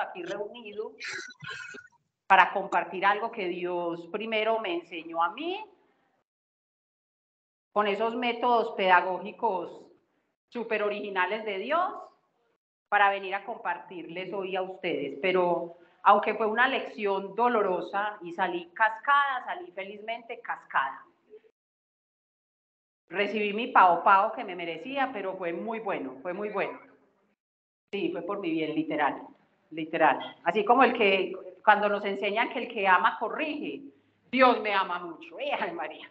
aquí reunidos para compartir algo que Dios primero me enseñó a mí, con esos métodos pedagógicos súper originales de Dios, para venir a compartirles hoy a ustedes. Pero aunque fue una lección dolorosa y salí cascada, salí felizmente cascada. Recibí mi pao que me merecía, pero fue muy bueno, fue muy bueno. Sí, fue por mi bien, literal, literal. Así como el que, cuando nos enseñan que el que ama corrige, Dios me ama mucho, ¡ay, María!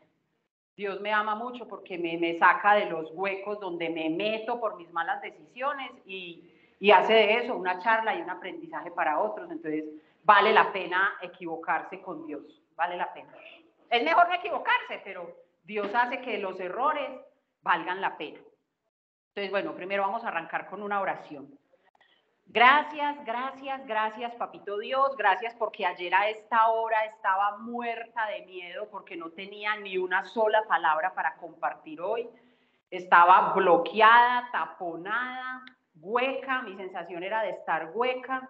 Dios me ama mucho porque me saca de los huecos donde me meto por mis malas decisiones y hace de eso una charla y un aprendizaje para otros. Entonces, vale la pena equivocarse con Dios, vale la pena. Es mejor no equivocarse, pero Dios hace que los errores valgan la pena. Entonces, bueno, primero vamos a arrancar con una oración. Gracias, gracias, gracias, Papito Dios, gracias porque ayer a esta hora estaba muerta de miedo porque no tenía ni una sola palabra para compartir hoy. Estaba bloqueada, taponada, hueca, mi sensación era de estar hueca,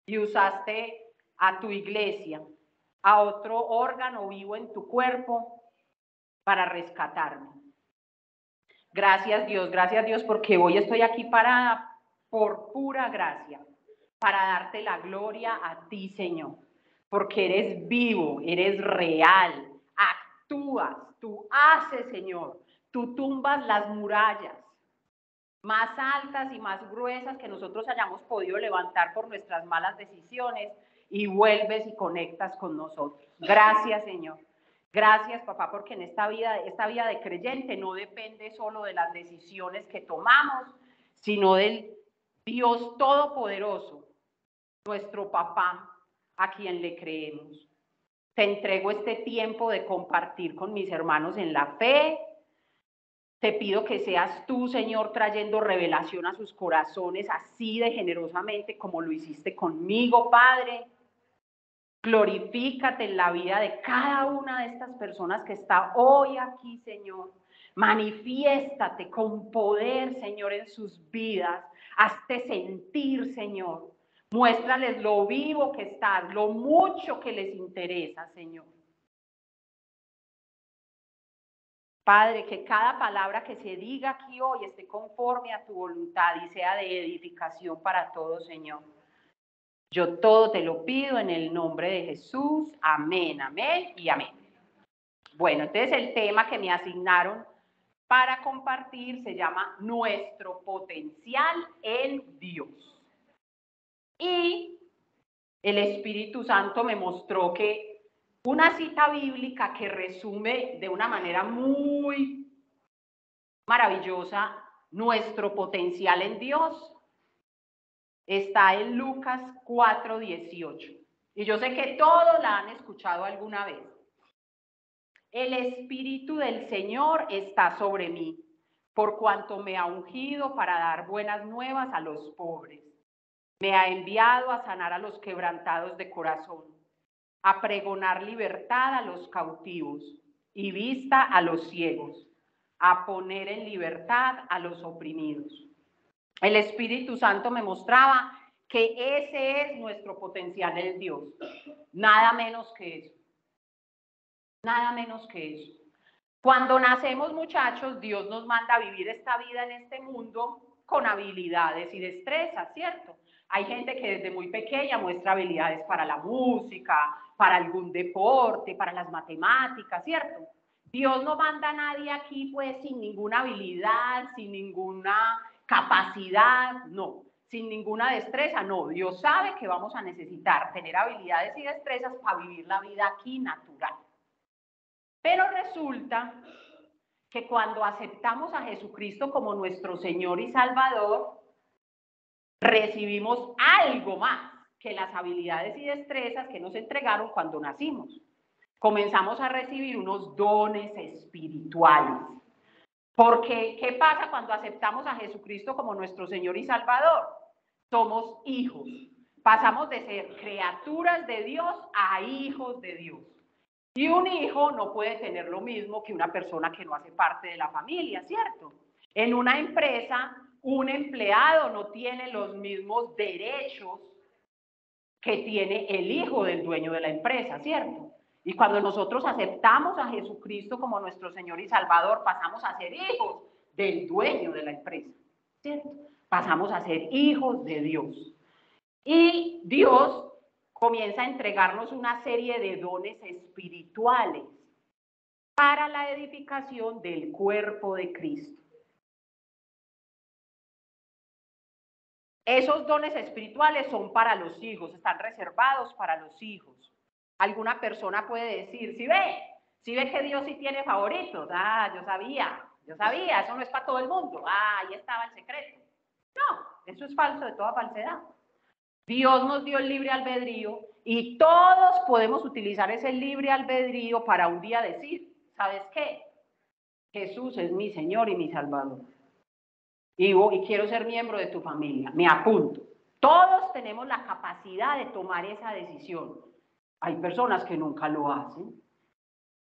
y usaste a tu iglesia, a otro órgano vivo en tu cuerpo para rescatarme. Gracias Dios, porque hoy estoy aquí parada por pura gracia, para darte la gloria a ti, Señor, porque eres vivo, eres real, actúas, tú haces, Señor, tú tumbas las murallas más altas y más gruesas que nosotros hayamos podido levantar por nuestras malas decisiones y vuelves y conectas con nosotros. Gracias, Señor. Gracias, papá, porque en esta vida de creyente no depende solo de las decisiones que tomamos, sino del Dios Todopoderoso, nuestro papá, a quien le creemos. Te entrego este tiempo de compartir con mis hermanos en la fe. Te pido que seas tú, Señor, trayendo revelación a sus corazones así de generosamente como lo hiciste conmigo, Padre. Glorifícate en la vida de cada una de estas personas que está hoy aquí, Señor. Manifiéstate con poder, Señor, en sus vidas. Hazte sentir, Señor. Muéstrales lo vivo que estás, lo mucho que les interesa, Señor. Padre, que cada palabra que se diga aquí hoy esté conforme a tu voluntad y sea de edificación para todos, Señor. Yo todo te lo pido en el nombre de Jesús. Amén, amén y amén. Bueno, entonces el tema que me asignaron para compartir se llama Nuestro potencial en Dios. Y el Espíritu Santo me mostró que una cita bíblica que resume de una manera muy maravillosa nuestro potencial en Dios está en Lucas 4:18. Y yo sé que todos la han escuchado alguna vez. El Espíritu del Señor está sobre mí, por cuanto me ha ungido para dar buenas nuevas a los pobres. Me ha enviado a sanar a los quebrantados de corazón, a pregonar libertad a los cautivos y vista a los ciegos, a poner en libertad a los oprimidos. El Espíritu Santo me mostraba que ese es nuestro potencial en Dios. Nada menos que eso. Nada menos que eso. Cuando nacemos, muchachos, Dios nos manda a vivir esta vida en este mundo con habilidades y destrezas, ¿cierto? Hay gente que desde muy pequeña muestra habilidades para la música, para algún deporte, para las matemáticas, ¿cierto? Dios no manda a nadie aquí pues sin ninguna habilidad, sin ninguna capacidad, no, sin ninguna destreza, no. Dios sabe que vamos a necesitar tener habilidades y destrezas para vivir la vida aquí natural. Pero resulta que cuando aceptamos a Jesucristo como nuestro Señor y Salvador, recibimos algo más que las habilidades y destrezas que nos entregaron cuando nacimos. Comenzamos a recibir unos dones espirituales. Porque, ¿qué pasa cuando aceptamos a Jesucristo como nuestro Señor y Salvador? Somos hijos. Pasamos de ser criaturas de Dios a hijos de Dios. Y un hijo no puede tener lo mismo que una persona que no hace parte de la familia, ¿cierto? En una empresa, un empleado no tiene los mismos derechos que tiene el hijo del dueño de la empresa, ¿cierto? Y cuando nosotros aceptamos a Jesucristo como nuestro Señor y Salvador, pasamos a ser hijos del dueño de la empresa, ¿cierto? Pasamos a ser hijos de Dios. Y Dios comienza a entregarnos una serie de dones espirituales para la edificación del cuerpo de Cristo. Esos dones espirituales son para los hijos, están reservados para los hijos. Alguna persona puede decir, si ve que Dios sí tiene favoritos, yo sabía, eso no es para todo el mundo, ahí estaba el secreto. No, eso es falso de toda falsedad. Dios nos dio el libre albedrío y todos podemos utilizar ese libre albedrío para un día decir, ¿sabes qué? Jesús es mi Señor y mi Salvador. Y quiero ser miembro de tu familia, me apunto. Todos tenemos la capacidad de tomar esa decisión. Hay personas que nunca lo hacen.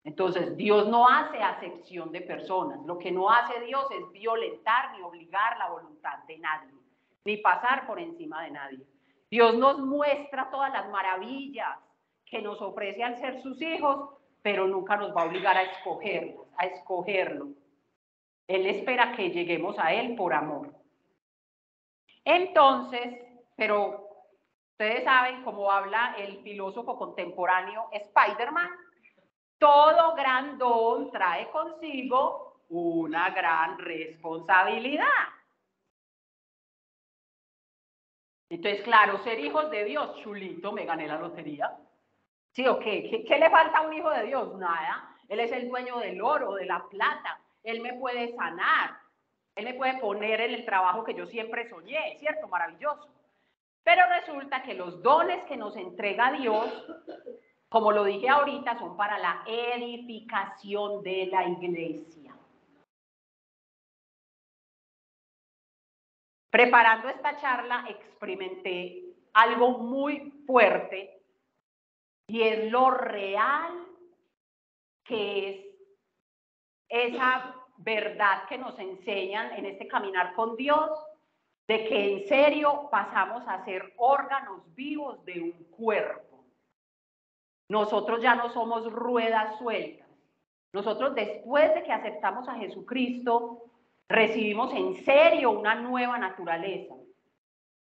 Entonces, Dios no hace acepción de personas. Lo que no hace Dios es violentar ni obligar la voluntad de nadie, ni pasar por encima de nadie. Dios nos muestra todas las maravillas que nos ofrece al ser sus hijos, pero nunca nos va a obligar a escogerlo. Él espera que lleguemos a Él por amor. Entonces, pero ustedes saben cómo habla el filósofo contemporáneo Spider-Man. Todo gran don trae consigo una gran responsabilidad. Entonces, claro, ser hijos de Dios, chulito, me gané la lotería. ¿Sí o qué? ¿Qué le falta a un hijo de Dios? Nada. Él es el dueño del oro, de la plata. Él me puede sanar. Él me puede poner en el trabajo que yo siempre soñé, ¿cierto? Maravilloso. Pero resulta que los dones que nos entrega Dios, como lo dije ahorita, son para la edificación de la iglesia. Preparando esta charla experimenté algo muy fuerte y es lo real que es esa verdad que nos enseñan en este caminar con Dios, de que en serio pasamos a ser órganos vivos de un cuerpo. Nosotros ya no somos ruedas sueltas. Nosotros, después de que aceptamos a Jesucristo, recibimos en serio una nueva naturaleza.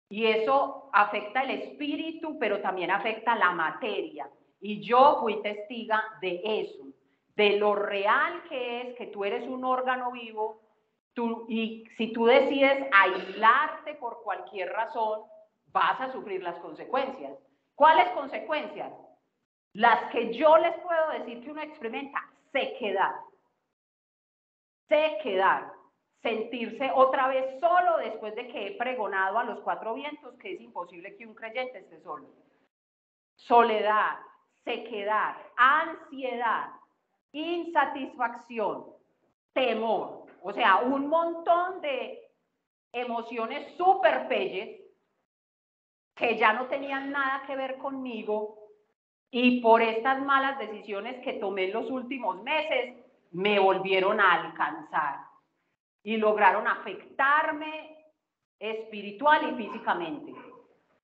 Y eso afecta el espíritu, pero también afecta la materia. Y yo fui testiga de eso, de lo real que es que tú eres un órgano vivo, y si tú decides aislarte por cualquier razón, vas a sufrir las consecuencias. ¿Cuáles consecuencias? Las que yo les puedo decir que uno experimenta: sequedad, sentirse otra vez solo después de que he pregonado a los cuatro vientos que es imposible que un creyente esté solo. Soledad, sequedad, ansiedad, insatisfacción, temor, o sea, un montón de emociones súper pelles que ya no tenían nada que ver conmigo, y por estas malas decisiones que tomé en los últimos meses, me volvieron a alcanzar y lograron afectarme espiritual y físicamente.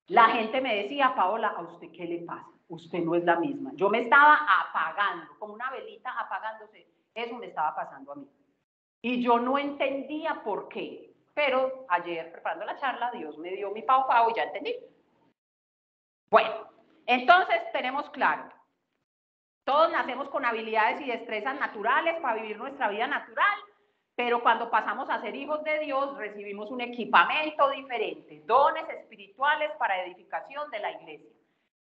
La gente me decía: Paola, ¿a usted qué le pasa? Usted no es la misma. Yo me estaba apagando, como una velita apagándose. Eso me estaba pasando a mí. Y yo no entendía por qué. Pero ayer, preparando la charla, Dios me dio mi pau y ya entendí. Bueno, entonces tenemos claro, todos nacemos con habilidades y destrezas naturales para vivir nuestra vida natural, pero cuando pasamos a ser hijos de Dios, recibimos un equipamiento diferente, dones espirituales para edificación de la iglesia.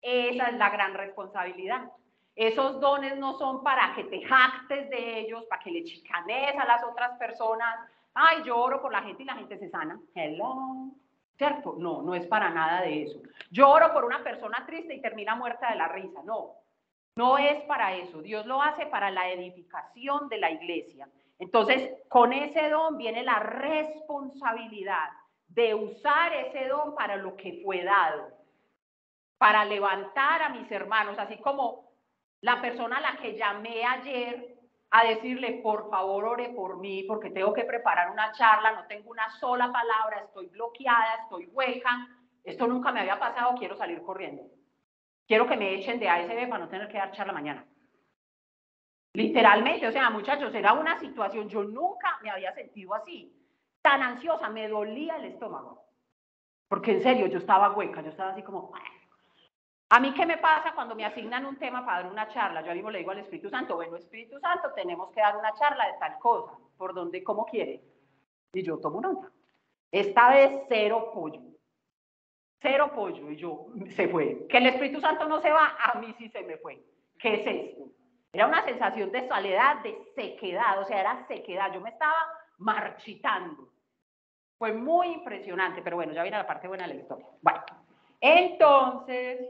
Esa es la gran responsabilidad. Esos dones no son para que te jactes de ellos, para que le chicanees a las otras personas. Ay, yo oro por la gente y la gente se sana. Hello. ¿Cierto? No, no es para nada de eso. Yo oro por una persona triste y termina muerta de la risa. No, no es para eso. Dios lo hace para la edificación de la iglesia. Entonces, con ese don viene la responsabilidad de usar ese don para lo que fue dado, para levantar a mis hermanos, así como la persona a la que llamé ayer a decirle: por favor, ore por mí, porque tengo que preparar una charla, no tengo una sola palabra, estoy bloqueada, estoy hueca, esto nunca me había pasado, quiero salir corriendo. Quiero que me echen de ASB para no tener que dar charla mañana. Literalmente, o sea, muchachos, era una situación, yo nunca me había sentido así, tan ansiosa, me dolía el estómago. Porque en serio, yo estaba hueca, yo estaba así como... ¿A mí qué me pasa cuando me asignan un tema para dar una charla? Yo mismo le digo al Espíritu Santo, bueno, Espíritu Santo, tenemos que dar una charla de tal cosa, ¿por dónde, cómo quiere? Y yo tomo nota. Esta vez cero pollo. Cero pollo. Y yo, se fue. Que el Espíritu Santo no se va, a mí sí se me fue. ¿Qué es esto? Era una sensación de soledad, de sequedad, o sea, era sequedad. Yo me estaba marchitando. Fue muy impresionante, pero bueno, ya viene la parte buena de la historia. Bueno, entonces...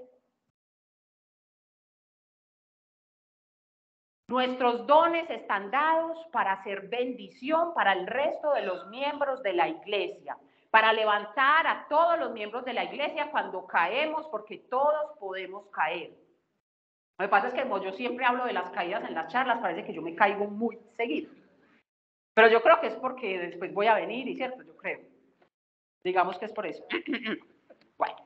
Nuestros dones están dados para ser bendición para el resto de los miembros de la iglesia, para levantar a todos los miembros de la iglesia cuando caemos, porque todos podemos caer. Lo que pasa es que como yo siempre hablo de las caídas en las charlas, parece que yo me caigo muy seguido. Pero yo creo que es porque después voy a venir, y cierto, yo creo. Digamos que es por eso. Bueno.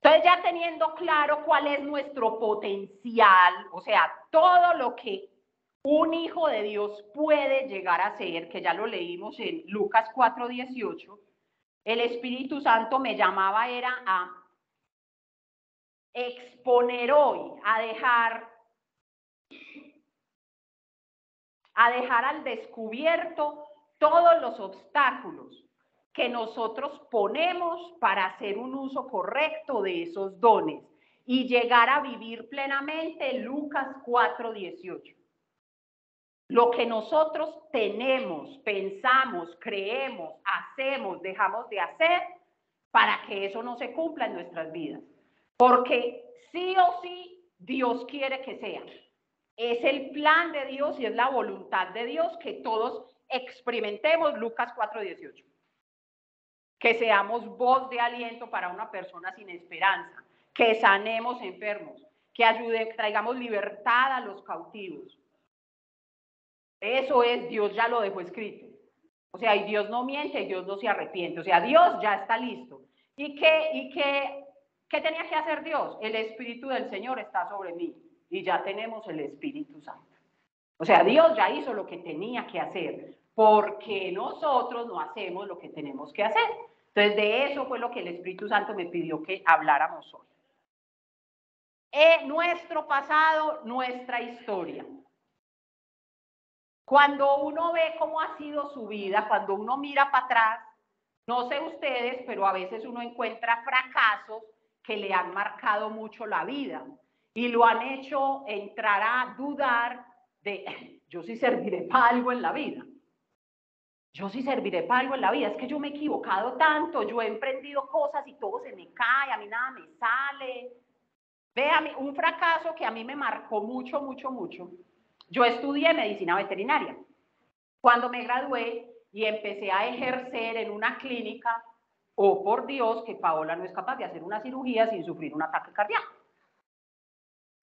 Entonces, ya teniendo claro cuál es nuestro potencial, o sea, todo lo que un hijo de Dios puede llegar a ser, que ya lo leímos en Lucas 4:18, el Espíritu Santo me llamaba era a exponer hoy, a dejar al descubierto todos los obstáculos que nosotros ponemos para hacer un uso correcto de esos dones y llegar a vivir plenamente Lucas 4:18. Lo que nosotros tenemos, pensamos, creemos, hacemos, dejamos de hacer para que eso no se cumpla en nuestras vidas. Porque sí o sí Dios quiere que sea. Es el plan de Dios y es la voluntad de Dios que todos experimentemos Lucas 4:18. Que seamos voz de aliento para una persona sin esperanza, que sanemos enfermos, que traigamos libertad a los cautivos. Eso es, Dios ya lo dejó escrito. O sea, y Dios no miente, y Dios no se arrepiente. O sea, Dios ya está listo. ¿Y qué tenía que hacer Dios? El Espíritu del Señor está sobre mí. Y ya tenemos el Espíritu Santo. O sea, Dios ya hizo lo que tenía que hacer, porque nosotros no hacemos lo que tenemos que hacer. Entonces, de eso fue lo que el Espíritu Santo me pidió que habláramos hoy. Nuestro pasado, nuestra historia. Cuando uno ve cómo ha sido su vida, cuando uno mira para atrás, no sé ustedes, pero a veces uno encuentra fracasos que le han marcado mucho la vida y lo han hecho entrar a dudar de, yo sí serviré para algo en la vida. Yo sí serviré para algo en la vida. Es que yo me he equivocado tanto, yo he emprendido cosas y todo se me cae, a mí nada me sale. Vean, un fracaso que a mí me marcó mucho, mucho, mucho. Yo estudié medicina veterinaria. Cuando me gradué y empecé a ejercer en una clínica, oh por Dios, que Paola no es capaz de hacer una cirugía sin sufrir un ataque cardíaco.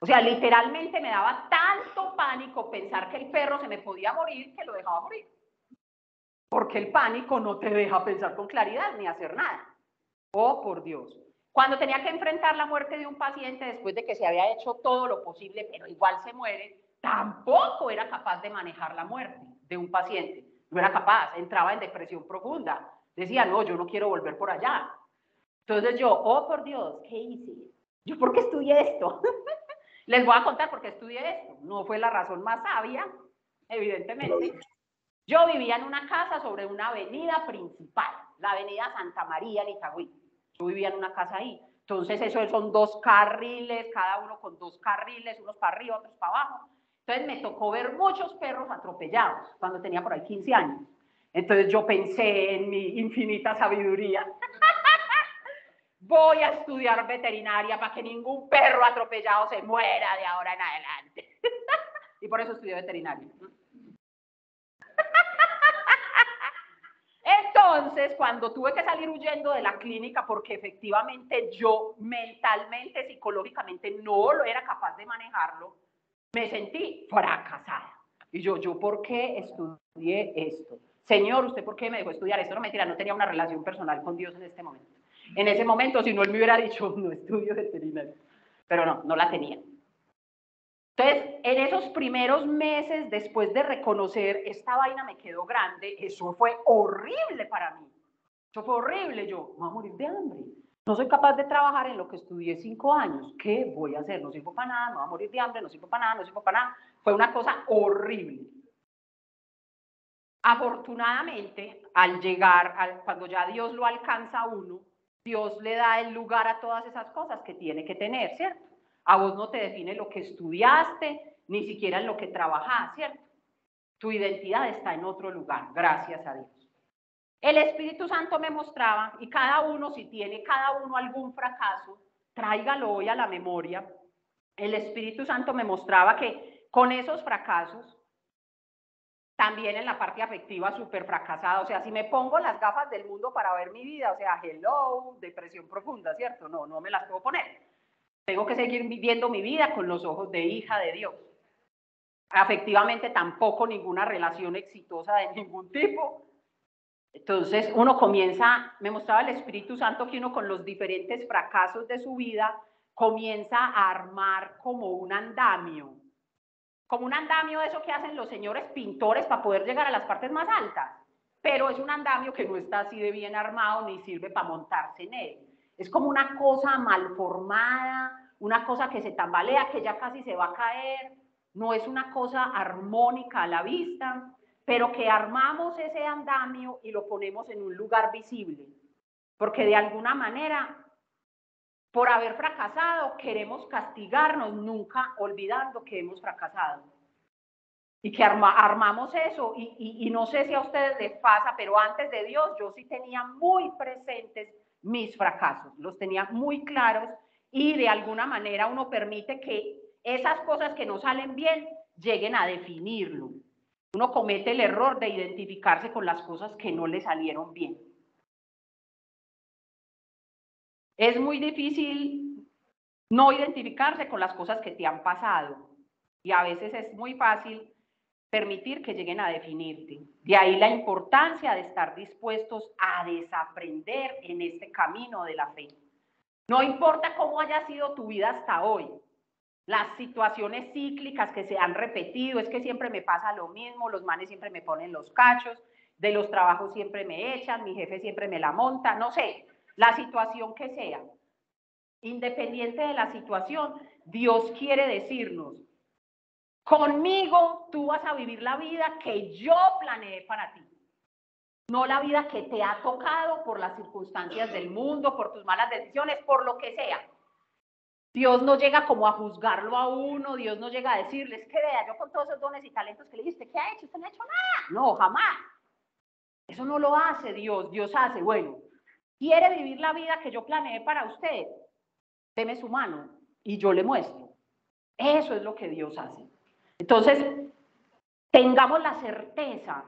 O sea, literalmente me daba tanto pánico pensar que el perro se me podía morir que lo dejaba morir. Porque el pánico no te deja pensar con claridad ni hacer nada. Oh, por Dios. Cuando tenía que enfrentar la muerte de un paciente después de que se había hecho todo lo posible, pero igual se muere, tampoco era capaz de manejar la muerte de un paciente. No era capaz, entraba en depresión profunda. Decía, no, yo no quiero volver por allá. Entonces yo, oh, por Dios, ¿qué hice? ¿Yo por qué estudié esto? Les voy a contar por qué estudié esto. No fue la razón más sabia, evidentemente. Yo vivía en una casa sobre una avenida principal, la avenida Santa María en Itagüí. Yo vivía en una casa ahí. Entonces, eso son 2 carriles, cada uno con 2 carriles, unos para arriba, otros para abajo. Entonces, me tocó ver muchos perros atropellados cuando tenía por ahí 15 años. Entonces, yo pensé en mi infinita sabiduría. Voy a estudiar veterinaria para que ningún perro atropellado se muera de ahora en adelante. Y por eso estudié veterinaria. Entonces, cuando tuve que salir huyendo de la clínica porque efectivamente yo mentalmente, psicológicamente no lo era capaz de manejarlo, me sentí fracasada. Y yo ¿por qué estudié esto? Señor, ¿usted por qué me dejó estudiar esto? No, mentira, no tenía una relación personal con Dios en este momento. En ese momento, si no, él me hubiera dicho, no estudio veterinaria. Pero no, no la tenía. Entonces, en esos primeros meses, después de reconocer, esta vaina me quedó grande, eso fue horrible para mí. Eso fue horrible. Yo, me voy a morir de hambre. No soy capaz de trabajar en lo que estudié 5 años. ¿Qué voy a hacer? No sirvo para nada, me voy a morir de hambre, no sirvo para nada, no sirvo para nada. Fue una cosa horrible. Afortunadamente, al llegar, cuando ya Dios lo alcanza a uno, Dios le da el lugar a todas esas cosas que tiene que tener, ¿cierto? A vos no te define lo que estudiaste, ni siquiera en lo que trabajás, ¿cierto? Tu identidad está en otro lugar, gracias a Dios. El Espíritu Santo me mostraba, y cada uno, si tiene cada uno algún fracaso, tráigalo hoy a la memoria. El Espíritu Santo me mostraba que con esos fracasos, también en la parte afectiva súper fracasada, o sea, si me pongo las gafas del mundo para ver mi vida, o sea, hello, depresión profunda, ¿cierto? No, no me las puedo poner. Tengo que seguir viviendo mi vida con los ojos de hija de Dios. Afectivamente tampoco ninguna relación exitosa de ningún tipo. Entonces uno comienza, me mostraba el Espíritu Santo que uno con los diferentes fracasos de su vida comienza a armar como un andamio de eso que hacen los señores pintores para poder llegar a las partes más altas, pero es un andamio que no está así de bien armado ni sirve para montarse en él. Es como una cosa mal formada, una cosa que se tambalea, que ya casi se va a caer, no es una cosa armónica a la vista, pero que armamos ese andamio y lo ponemos en un lugar visible, porque de alguna manera, por haber fracasado, queremos castigarnos, nunca olvidando que hemos fracasado. Y que armamos eso, y no sé si a ustedes les pasa, pero antes de Dios yo sí tenía muy presentes mis fracasos, los tenía muy claros, y de alguna manera uno permite que esas cosas que no salen bien lleguen a definirlo. Uno comete el error de identificarse con las cosas que no le salieron bien. Es muy difícil no identificarse con las cosas que te han pasado, y a veces es muy fácil permitir que lleguen a definirte. De ahí la importancia de estar dispuestos a desaprender en este camino de la fe. No importa cómo haya sido tu vida hasta hoy, las situaciones cíclicas que se han repetido, es que siempre me pasa lo mismo, los manes siempre me ponen los cachos, de los trabajos siempre me echan, mi jefe siempre me la monta, no sé, la situación que sea. Independiente de la situación, Dios quiere decirnos, conmigo tú vas a vivir la vida que yo planeé para ti. No la vida que te ha tocado por las circunstancias del mundo, por tus malas decisiones, por lo que sea. Dios no llega como a juzgarlo a uno, Dios no llega a decirles que vea, yo con todos esos dones y talentos que le diste, ¿qué ha hecho? Usted no ha hecho nada. No, jamás. Eso no lo hace Dios. Dios hace, bueno, ¿quiere vivir la vida que yo planeé para usted? Deme su mano y yo le muestro. Eso es lo que Dios hace. Entonces, tengamos la certeza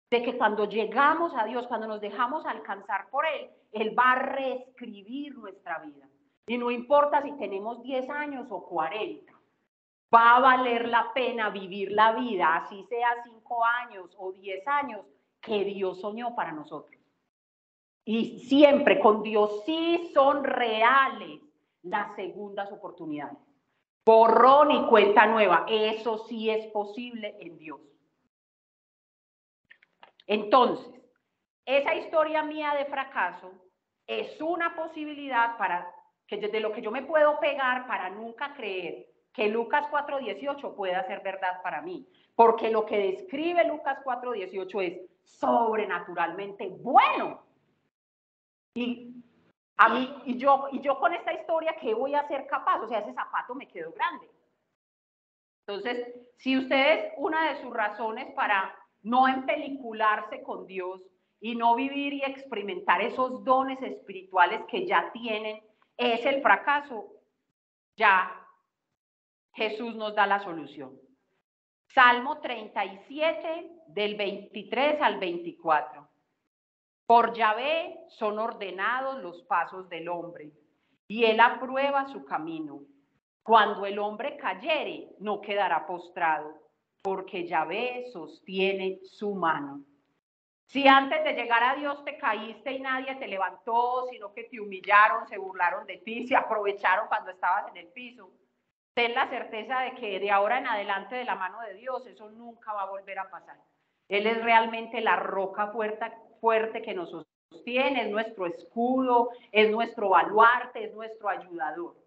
de que cuando llegamos a Dios, cuando nos dejamos alcanzar por Él, Él va a reescribir nuestra vida. Y no importa si tenemos 10 años o 40, va a valer la pena vivir la vida, así sea 5 años o 10 años, que Dios soñó para nosotros. Y siempre con Dios sí son reales las segundas oportunidades. Borrón y cuenta nueva, eso sí es posible en Dios. Entonces, esa historia mía de fracaso es una posibilidad para que de lo que yo me puedo pegar para nunca creer que Lucas 4:18 pueda ser verdad para mí, porque lo que describe Lucas 4:18 es sobrenaturalmente bueno. Y a mí, y yo con esta historia, ¿qué voy a ser capaz? O sea, ese zapato me quedó grande. Entonces, si ustedes, una de sus razones para no empelicularse con Dios y no vivir y experimentar esos dones espirituales que ya tienen, es el fracaso, ya Jesús nos da la solución. Salmo 37, del 23 al 24. Por Yahvé son ordenados los pasos del hombre, y él aprueba su camino. Cuando el hombre cayere, no quedará postrado, porque Yahvé sostiene su mano. Si antes de llegar a Dios te caíste y nadie te levantó, sino que te humillaron, se burlaron de ti, se aprovecharon cuando estabas en el piso, ten la certeza de que de ahora en adelante, de la mano de Dios, eso nunca va a volver a pasar. Él es realmente la roca fuerte que nos sostiene, es nuestro escudo, es nuestro baluarte, es nuestro ayudador.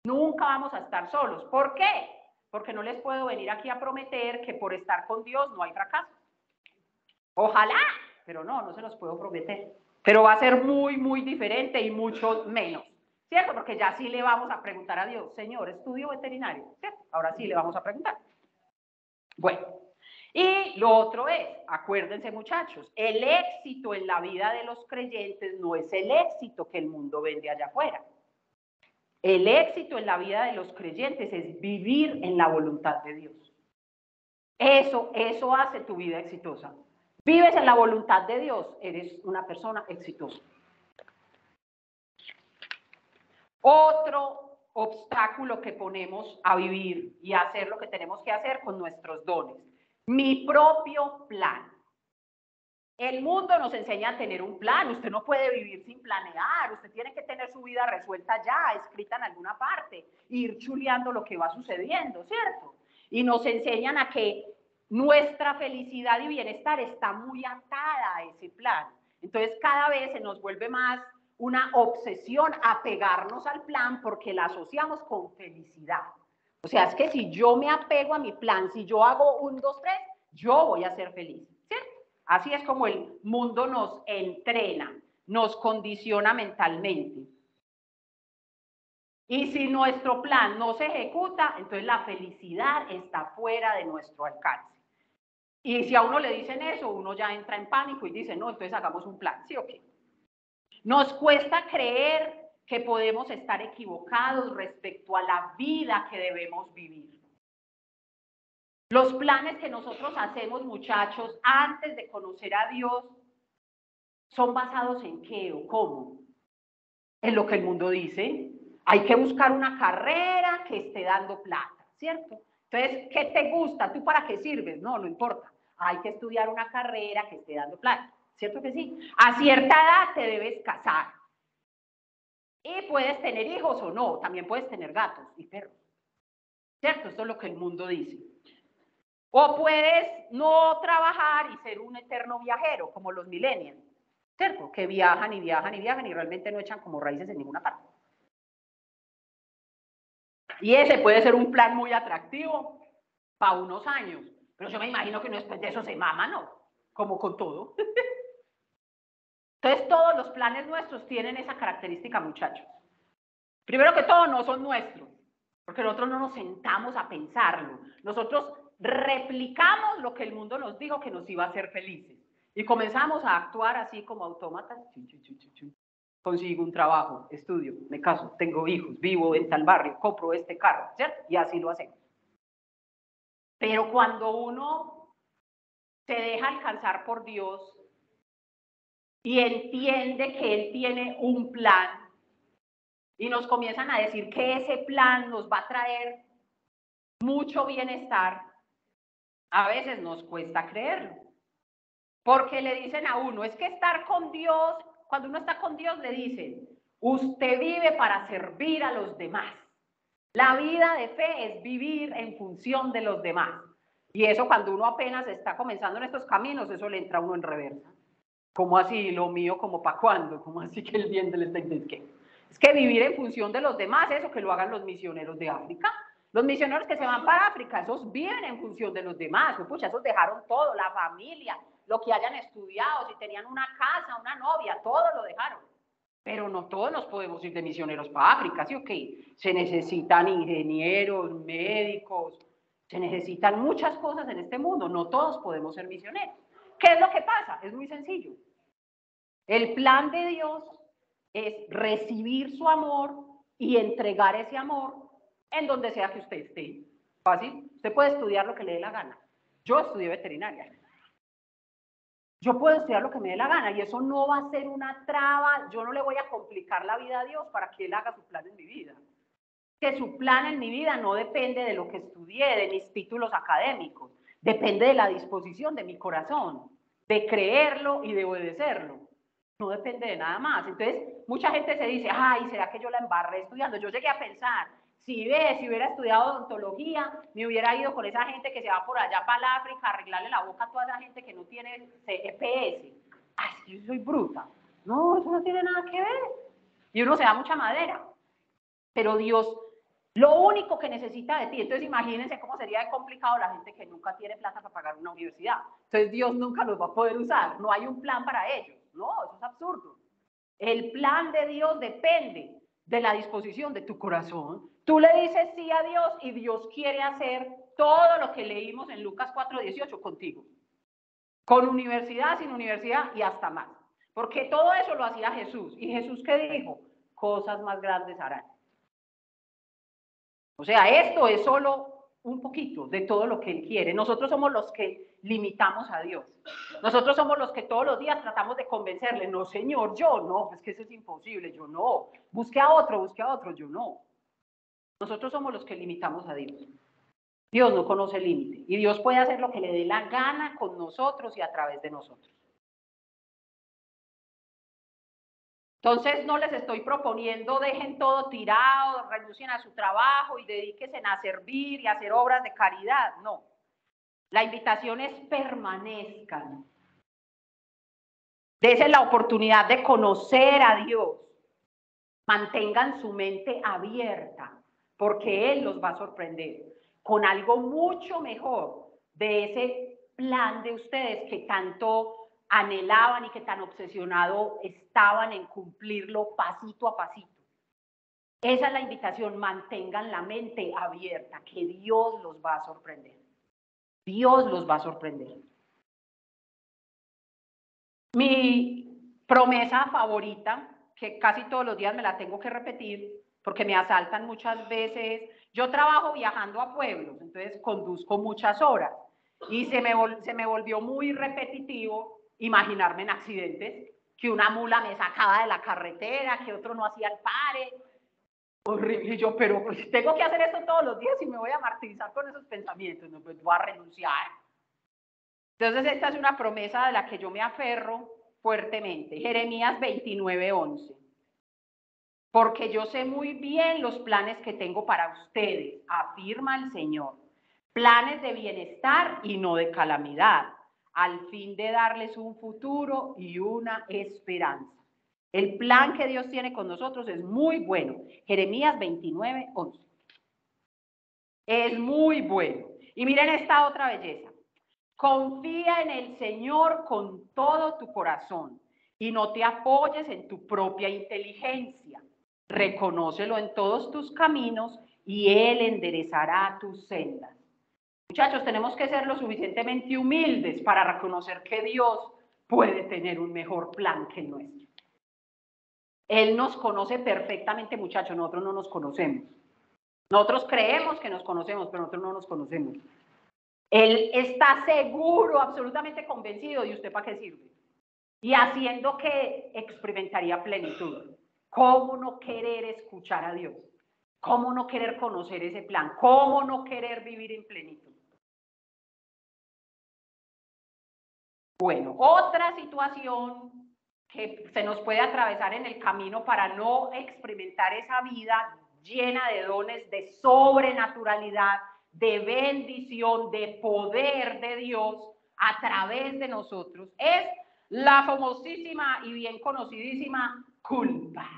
Nunca vamos a estar solos. ¿Por qué? Porque no les puedo venir aquí a prometer que por estar con Dios no hay fracaso. Ojalá, pero no se los puedo prometer. Pero va a ser muy, muy diferente y mucho menos, ¿cierto? Porque ya sí le vamos a preguntar a Dios, Señor, estudio veterinario, ¿cierto? Ahora sí le vamos a preguntar. Bueno, y lo otro es, acuérdense muchachos, el éxito en la vida de los creyentes no es el éxito que el mundo vende allá afuera. El éxito en la vida de los creyentes es vivir en la voluntad de Dios. Eso hace tu vida exitosa. Vives en la voluntad de Dios, eres una persona exitosa. Otro obstáculo que ponemos a vivir y a hacer lo que tenemos que hacer con nuestros dones. Mi propio plan. El mundo nos enseña a tener un plan. Usted no puede vivir sin planear. Usted tiene que tener su vida resuelta ya, escrita en alguna parte, ir chuleando lo que va sucediendo, ¿cierto? Y nos enseñan a que nuestra felicidad y bienestar está muy atada a ese plan. Entonces cada vez se nos vuelve más una obsesión apegarnos al plan porque la asociamos con felicidad. O sea, es que si yo me apego a mi plan, si yo hago 1, 2, 3, yo voy a ser feliz, ¿cierto? Así es como el mundo nos entrena, nos condiciona mentalmente. Y si nuestro plan no se ejecuta, entonces la felicidad está fuera de nuestro alcance. Y si a uno le dicen eso, uno ya entra en pánico y dice, no, entonces hagamos un plan, ¿sí o qué? Nos cuesta creer que podemos estar equivocados respecto a la vida que debemos vivir. Los planes que nosotros hacemos, muchachos, antes de conocer a Dios, ¿son basados en qué o cómo? En lo que el mundo dice. Hay que buscar una carrera que esté dando plata, ¿cierto? Entonces, ¿qué te gusta? ¿Tú para qué sirves? No importa. Hay que estudiar una carrera que esté dando plata, ¿cierto que sí? A cierta edad te debes casar. Y puedes tener hijos o no, también puedes tener gatos y perros, ¿cierto? Esto es lo que el mundo dice. O puedes no trabajar y ser un eterno viajero, como los millennials, ¿cierto? Que viajan y viajan y viajan y realmente no echan como raíces en ninguna parte. Y ese puede ser un plan muy atractivo para unos años, pero yo me imagino que después de eso se mama, ¿no? Como con todo. Entonces todos los planes nuestros tienen esa característica, muchachos. Primero que todo, no son nuestros, porque nosotros no nos sentamos a pensarlo. Nosotros replicamos lo que el mundo nos dijo que nos iba a hacer felices. Y comenzamos a actuar así como autómatas. Consigo un trabajo, estudio, me caso, tengo hijos, vivo en tal barrio, compro este carro, ¿cierto? Y así lo hacemos. Pero cuando uno se deja alcanzar por Dios y entiende que Él tiene un plan y nos comienzan a decir que ese plan nos va a traer mucho bienestar, a veces nos cuesta creerlo. Porque le dicen a uno, es que estar con Dios, cuando uno está con Dios le dicen, usted vive para servir a los demás. La vida de fe es vivir en función de los demás. Y eso cuando uno apenas está comenzando en estos caminos, eso le entra a uno en reversa. ¿Cómo así? Lo mío, ¿como para cuándo? ¿Cómo así que el bien del qué? Es que vivir en función de los demás, eso que lo hagan los misioneros de África. Los misioneros que se van para África, esos viven en función de los demás. Pucha, esos dejaron todo, la familia, lo que hayan estudiado, si tenían una casa, una novia, todo lo dejaron. Pero no todos nos podemos ir de misioneros para África, ¿sí o qué? Se necesitan ingenieros, médicos, se necesitan muchas cosas en este mundo. No todos podemos ser misioneros. ¿Qué es lo que pasa? Es muy sencillo. El plan de Dios es recibir su amor y entregar ese amor en donde sea que usted esté. Fácil. Usted puede estudiar lo que le dé la gana. Yo estudié veterinaria. Yo puedo estudiar lo que me dé la gana y eso no va a ser una traba. Yo no le voy a complicar la vida a Dios para que Él haga su plan en mi vida. Que su plan en mi vida no depende de lo que estudié, de mis títulos académicos. Depende de la disposición de mi corazón. de creerlo y de obedecerlo. No depende de nada más. Entonces, mucha gente se dice, ay, ¿será que yo la embarré estudiando? Yo llegué a pensar, si hubiera estudiado odontología, me hubiera ido con esa gente que se va por allá para el África a arreglarle la boca a toda esa gente que no tiene EPS. Ay, yo soy bruta. No, eso no tiene nada que ver. Y uno se da mucha madera. Pero Dios, lo único que necesita de ti, entonces imagínense cómo sería de complicado la gente que nunca tiene plata para pagar una universidad. Entonces Dios nunca los va a poder usar. No hay un plan para ellos. No, eso es absurdo. El plan de Dios depende de la disposición de tu corazón. Tú le dices sí a Dios y Dios quiere hacer todo lo que leímos en Lucas 4:18 contigo. Con universidad, sin universidad y hasta más. Porque todo eso lo hacía Jesús. ¿Y Jesús qué dijo? Cosas más grandes harán. O sea, esto es solo un poquito de todo lo que Él quiere. Nosotros somos los que limitamos a Dios. Nosotros somos los que todos los días tratamos de convencerle, no, Señor, yo no, es que eso es imposible, yo no. Busque a otro, yo no. Nosotros somos los que limitamos a Dios. Dios no conoce límite y Dios puede hacer lo que le dé la gana con nosotros y a través de nosotros. Entonces no les estoy proponiendo dejen todo tirado, renuncien a su trabajo y dedíquense a servir y a hacer obras de caridad, no. La invitación es permanezcan. Dense la oportunidad de conocer a Dios. Mantengan su mente abierta, porque Él los va a sorprender con algo mucho mejor de ese plan de ustedes que tanto anhelaban y que tan obsesionados estaban en cumplirlo pasito a pasito. Esa es la invitación, mantengan la mente abierta, que Dios los va a sorprender. Dios los va a sorprender. Mi promesa favorita, que casi todos los días me la tengo que repetir, porque me asaltan muchas veces. Yo trabajo viajando a pueblos, entonces conduzco muchas horas y se me volvió muy repetitivo imaginarme en accidentes, que una mula me sacaba de la carretera, que otro no hacía el pare. Horrible. Y yo, pero pues, tengo que hacer esto todos los días y me voy a martirizar con esos pensamientos. No, pues voy a renunciar. Entonces, esta es una promesa de la que yo me aferro fuertemente. Jeremías 29:11. Porque yo sé muy bien los planes que tengo para ustedes, afirma el Señor. Planes de bienestar y no de calamidad, al fin de darles un futuro y una esperanza. El plan que Dios tiene con nosotros es muy bueno. Jeremías 29:11. Es muy bueno. Y miren esta otra belleza. Confía en el Señor con todo tu corazón y no te apoyes en tu propia inteligencia. Reconócelo en todos tus caminos y Él enderezará tus sendas. Muchachos, tenemos que ser lo suficientemente humildes para reconocer que Dios puede tener un mejor plan que el nuestro. Él nos conoce perfectamente, muchachos, nosotros no nos conocemos. Nosotros creemos que nos conocemos, pero nosotros no nos conocemos. Él está seguro, absolutamente convencido de usted para qué sirve. Y haciendo que experimentaría plenitud. ¿Cómo no querer escuchar a Dios? ¿Cómo no querer conocer ese plan? ¿Cómo no querer vivir en plenitud? Bueno, otra situación que se nos puede atravesar en el camino para no experimentar esa vida llena de dones, de sobrenaturalidad, de bendición, de poder de Dios a través de nosotros, es la famosísima y bien conocidísima culpa.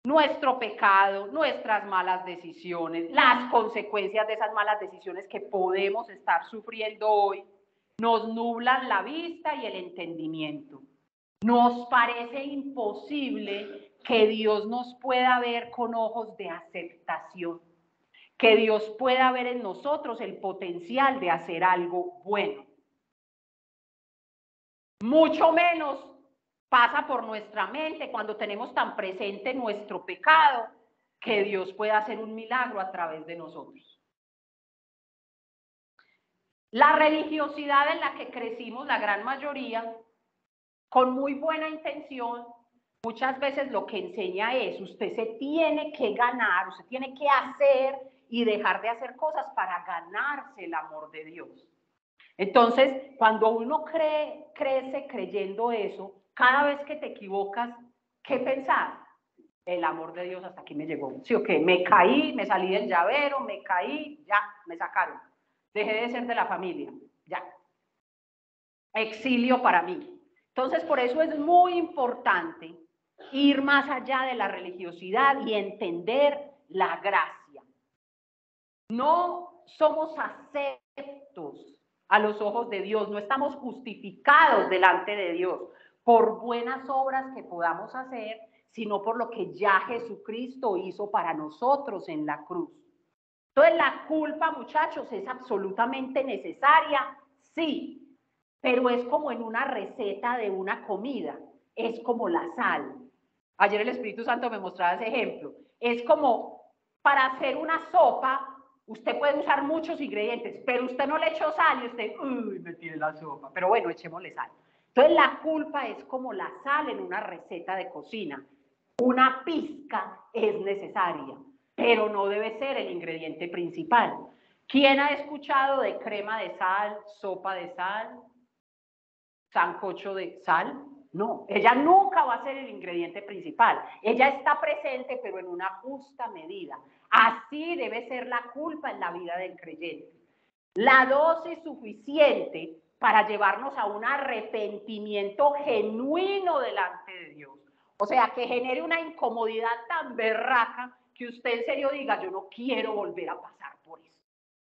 Nuestro pecado, nuestras malas decisiones, las consecuencias de esas malas decisiones que podemos estar sufriendo hoy, nos nublan la vista y el entendimiento. Nos parece imposible que Dios nos pueda ver con ojos de aceptación, que Dios pueda ver en nosotros el potencial de hacer algo bueno. Mucho menos pasa por nuestra mente cuando tenemos tan presente nuestro pecado que Dios pueda hacer un milagro a través de nosotros. La religiosidad en la que crecimos, la gran mayoría, con muy buena intención, muchas veces lo que enseña es, usted se tiene que ganar, usted tiene que hacer y dejar de hacer cosas para ganarse el amor de Dios. Entonces, cuando uno crece creyendo eso, cada vez que te equivocas, ¿qué pensás? El amor de Dios hasta aquí me llegó. Sí, ok, me caí, me salí del llavero, me caí, ya, me sacaron. Dejé de ser de la familia, ya. Exilio para mí. Entonces, por eso es muy importante ir más allá de la religiosidad y entender la gracia. No somos aceptos a los ojos de Dios, no estamos justificados delante de Dios por buenas obras que podamos hacer, sino por lo que ya Jesucristo hizo para nosotros en la cruz. Entonces, la culpa, muchachos, es absolutamente necesaria, sí, pero es como en una receta de una comida, es como la sal. Ayer el Espíritu Santo me mostraba ese ejemplo. Es como para hacer una sopa, usted puede usar muchos ingredientes, pero usted no le echó sal y usted, uy, me tiene la sopa. Pero bueno, echémosle sal. Entonces la culpa es como la sal en una receta de cocina. Una pizca es necesaria, pero no debe ser el ingrediente principal. ¿Quién ha escuchado de crema de sal, sopa de sal, sancocho de sal? No, ella nunca va a ser el ingrediente principal. Ella está presente, pero en una justa medida. Así debe ser la culpa en la vida del creyente. La dosis suficiente para llevarnos a un arrepentimiento genuino delante de Dios. O sea, que genere una incomodidad tan berraca que usted en serio diga, yo no quiero volver a pasar por eso.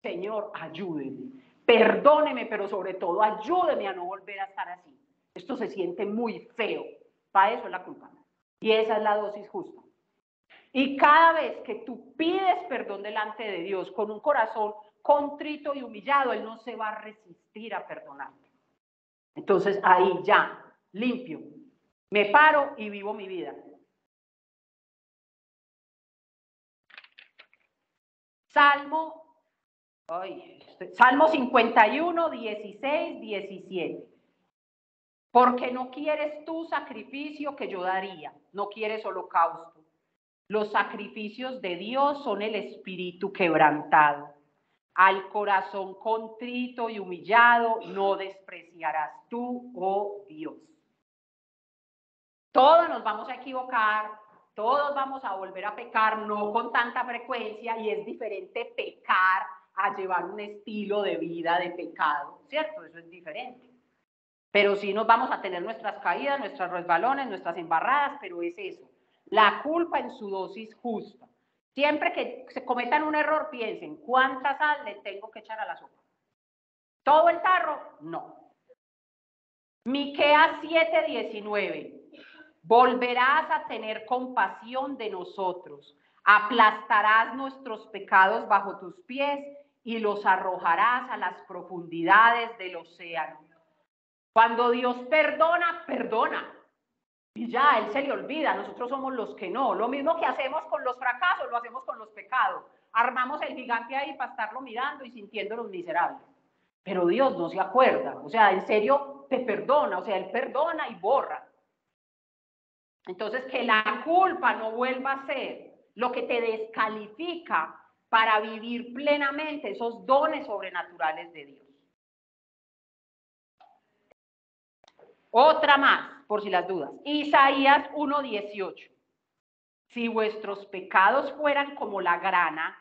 Señor, ayúdeme, perdóneme, pero sobre todo ayúdeme a no volver a estar así. Esto se siente muy feo. Para eso es la culpa. Y esa es la dosis justa. Y cada vez que tú pides perdón delante de Dios con un corazón contrito y humillado, Él no se va a resistir a perdonarte. Entonces ahí ya, limpio, me paro y vivo mi vida. Salmo 51, 16, 17. Porque no quieres tu sacrificio que yo daría, no quieres holocausto. Los sacrificios de Dios son el espíritu quebrantado. Al corazón contrito y humillado no despreciarás tú, oh Dios. Todos nos vamos a equivocar, todos vamos a volver a pecar, no con tanta frecuencia, y es diferente pecar a llevar un estilo de vida de pecado, ¿cierto? Eso es diferente. Pero sí nos vamos a tener nuestras caídas, nuestros resbalones, nuestras embarradas, pero es eso. La culpa en su dosis justa. Siempre que se cometan un error, piensen, ¿cuánta sal le tengo que echar a la sopa? ¿Todo el tarro? No. Miqueas 7:19. Volverás a tener compasión de nosotros, aplastarás nuestros pecados bajo tus pies y los arrojarás a las profundidades del océano. Cuando Dios perdona, perdona. Y ya, Él se le olvida, nosotros somos los que no. Lo mismo que hacemos con los fracasos, lo hacemos con los pecados. Armamos el gigante ahí para estarlo mirando y sintiéndonos miserables. Pero Dios no se acuerda, o sea, en serio te perdona, o sea, Él perdona y borra. Entonces, que la culpa no vuelva a ser lo que te descalifica para vivir plenamente esos dones sobrenaturales de Dios. Otra más, por si las dudas. Isaías 1:18. Si vuestros pecados fueran como la grana,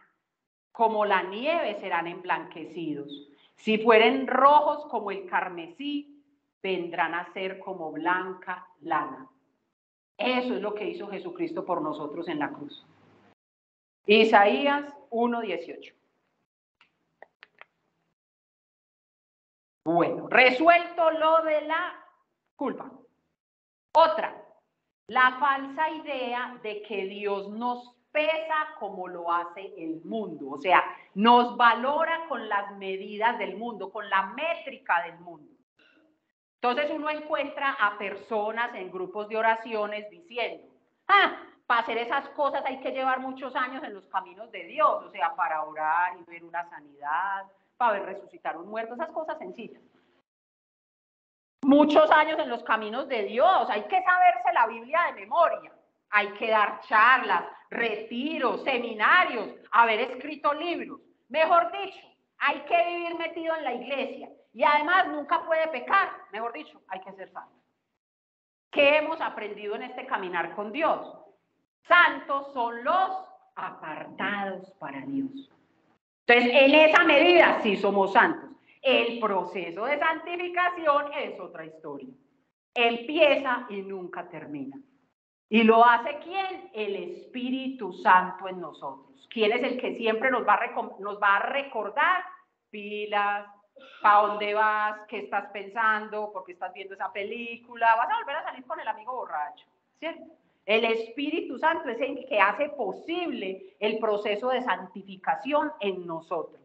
como la nieve serán emblanquecidos. Si fueren rojos como el carmesí, vendrán a ser como blanca lana. Eso es lo que hizo Jesucristo por nosotros en la cruz. Isaías 1:18. Bueno, resuelto lo de la culpa. Otra, la falsa idea de que Dios nos pesa como lo hace el mundo, o sea, nos valora con las medidas del mundo, con la métrica del mundo. Entonces uno encuentra a personas en grupos de oraciones diciendo, para hacer esas cosas hay que llevar muchos años en los caminos de Dios, o sea, para orar y ver una sanidad, para ver resucitar un muerto, esas cosas sencillas. Muchos años en los caminos de Dios, hay que saberse la Biblia de memoria, hay que dar charlas, retiros, seminarios, haber escrito libros, mejor dicho, hay que vivir metido en la iglesia. Y además nunca puede pecar, mejor dicho, hay que ser santo. ¿Qué hemos aprendido en este caminar con Dios? Santos son los apartados para Dios. Entonces, en esa medida sí somos santos. El proceso de santificación es otra historia. Empieza y nunca termina. ¿Y lo hace quién? El Espíritu Santo en nosotros. ¿Quién es el que siempre nos va a recordar? Pilas, ¿para dónde vas? ¿Qué estás pensando? ¿Por qué estás viendo esa película? Vas a volver a salir con el amigo borracho, ¿cierto? El Espíritu Santo es el que hace posible el proceso de santificación en nosotros.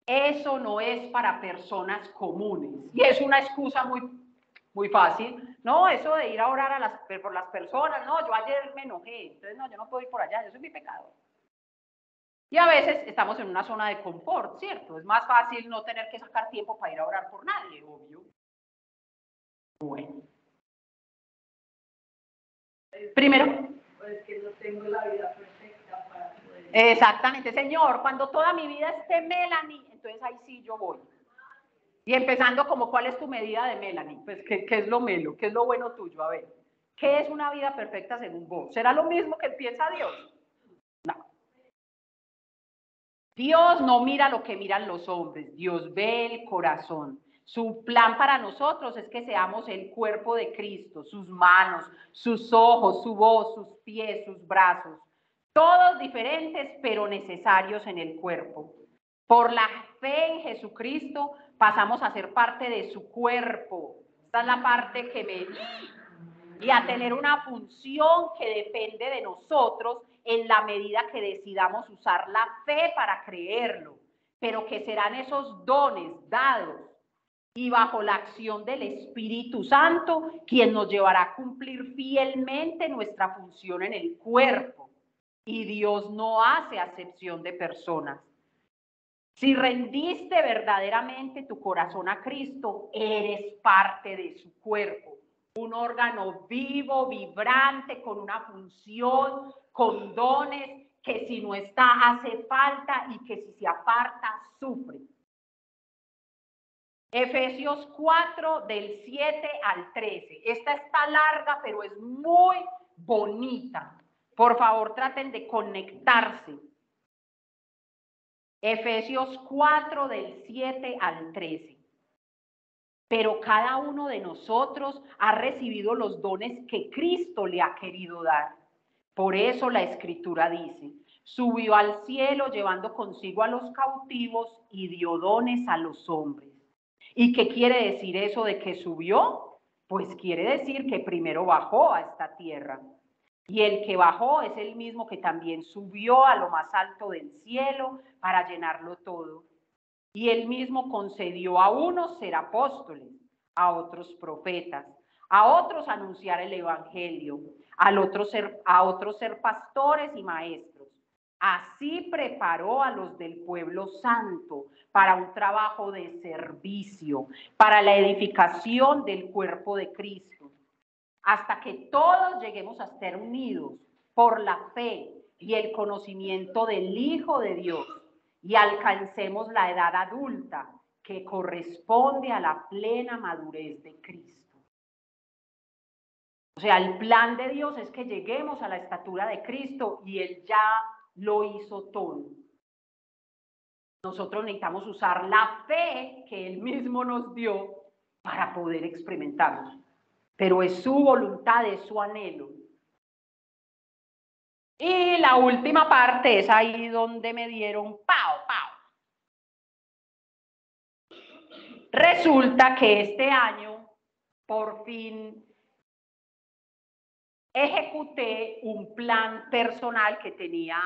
Eso no es para personas comunes y es una excusa muy fácil. No, eso de ir a orar por las personas, no, yo ayer me enojé, entonces no, yo no puedo ir por allá, yo soy mi pecador. Y a veces estamos en una zona de confort, ¿cierto? Es más fácil no tener que sacar tiempo para ir a orar por nadie, obvio. Bueno. Primero. Pues que no tengo la vida perfecta para poder. Exactamente, Señor, cuando toda mi vida esté Melanie, entonces ahí sí yo voy. Y empezando como, ¿cuál es tu medida de Melanie? Pues, ¿qué es lo melo? ¿Qué es lo bueno tuyo? A ver, ¿qué es una vida perfecta según vos? ¿Será lo mismo que piensa Dios? No. Dios no mira lo que miran los hombres, Dios ve el corazón. Su plan para nosotros es que seamos el cuerpo de Cristo, sus manos, sus ojos, su voz, sus pies, sus brazos, todos diferentes pero necesarios en el cuerpo. Por la fe en Jesucristo pasamos a ser parte de su cuerpo. Esta es la parte que me... Y a tener una función que depende de nosotros en la medida que decidamos usar la fe para creerlo, pero que serán esos dones dados y bajo la acción del Espíritu Santo quien nos llevará a cumplir fielmente nuestra función en el cuerpo. Y Dios no hace acepción de personas. Si rendiste verdaderamente tu corazón a Cristo, eres parte de su cuerpo. Un órgano vivo, vibrante, con una función, con dones, que si no está hace falta y que si se aparta sufre. Efesios 4 del 7 al 13. Esta está larga, pero es muy bonita. Por favor, traten de conectarse. Efesios 4 del 7 al 13. Pero cada uno de nosotros ha recibido los dones que Cristo le ha querido dar. Por eso la Escritura dice, subió al cielo llevando consigo a los cautivos y dio dones a los hombres. ¿Y qué quiere decir eso de que subió? Pues quiere decir que primero bajó a esta tierra. Y el que bajó es el mismo que también subió a lo más alto del cielo para llenarlo todo. Y él mismo concedió a unos ser apóstoles, a otros profetas, a otros anunciar el evangelio, a otros ser pastores y maestros. Así preparó a los del pueblo santo para un trabajo de servicio, para la edificación del cuerpo de Cristo, hasta que todos lleguemos a estar unidos por la fe y el conocimiento del Hijo de Dios y alcancemos la edad adulta que corresponde a la plena madurez de Cristo. O sea, el plan de Dios es que lleguemos a la estatura de Cristo y Él ya lo hizo todo. Nosotros necesitamos usar la fe que Él mismo nos dio para poder experimentarlo. Pero es su voluntad, es su anhelo. Y la última parte es ahí donde me dieron pao. Resulta que este año, por fin, ejecuté un plan personal que tenía